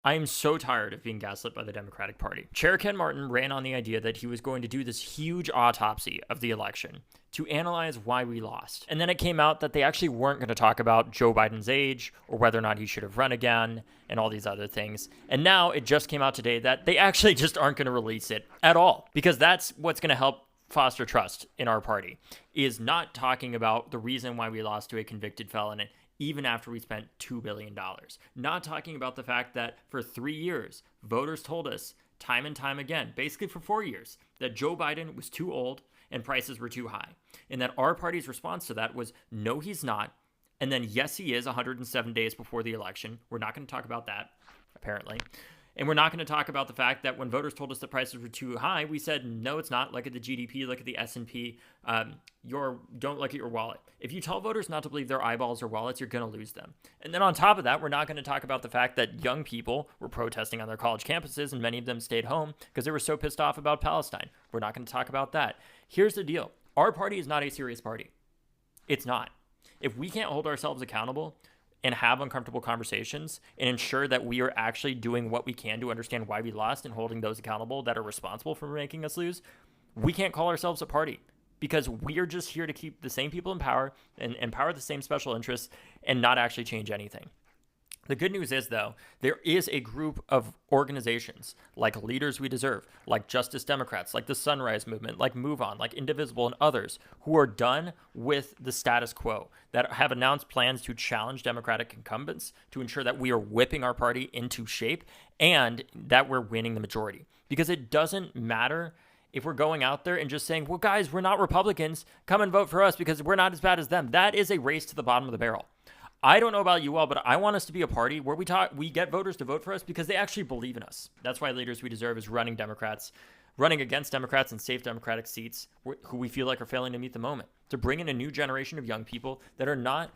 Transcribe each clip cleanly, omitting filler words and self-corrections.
I am so tired of being gaslit by the Democratic Party. Chair Ken Martin ran on the idea that he was going to do this huge autopsy of the election to analyze why we lost. And then it came out that they actually weren't going to talk about Joe Biden's age or whether or not he should have run again and all these other things. And now it just came out today that they actually just aren't going to release it at all, because that's what's going to help foster trust in our party, is not talking about the reason why we lost to a convicted felon, even after we spent $2 billion. Not talking about the fact that for 3 years, voters told us time and time again, basically for 4 years, that Joe Biden was too old and prices were too high. And that our party's response to that was, no, he's not. And then, yes, he is 107 days before the election. We're not going to talk about that, apparently. And we're not going to talk about the fact that when voters told us the prices were too high, we said, no, it's not. Look at the GDP, look at the S&P. Don't look at your wallet. If you tell voters not to believe their eyeballs or wallets, you're going to lose them. And then on top of that, we're not going to talk about the fact that young people were protesting on their college campuses and many of them stayed home because they were so pissed off about Palestine. We're not going to talk about that. Here's the deal. Our party is not a serious party. It's not. If we can't hold ourselves accountable and have uncomfortable conversations and ensure that we are actually doing what we can to understand why we lost and holding those accountable that are responsible for making us lose, we can't call ourselves a party, because we are just here to keep the same people in power and empower the same special interests and not actually change anything. The good news is, though, there is a group of organizations like Leaders We Deserve, like Justice Democrats, like the Sunrise Movement, like Move On, like Indivisible, and others who are done with the status quo, that have announced plans to challenge Democratic incumbents to ensure that we are whipping our party into shape and that we're winning the majority. Because it doesn't matter if we're going out there and just saying, well, guys, we're not Republicans, come and vote for us because we're not as bad as them. That is a race to the bottom of the barrel. I don't know about you all, but I want us to be a party where we get voters to vote for us because they actually believe in us. That's why Leaders We Deserve is running against Democrats in safe Democratic seats who we feel like are failing to meet the moment, to bring in a new generation of young people that are not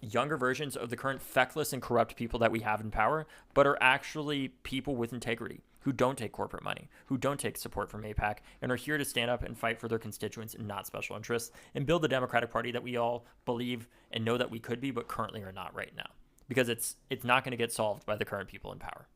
younger versions of the current feckless and corrupt people that we have in power, but are actually people with integrity, who don't take corporate money, who don't take support from AIPAC, and are here to stand up and fight for their constituents and not special interests, and build the Democratic Party that we all believe and know that we could be, but currently are not right now. Because it's not going to get solved by the current people in power.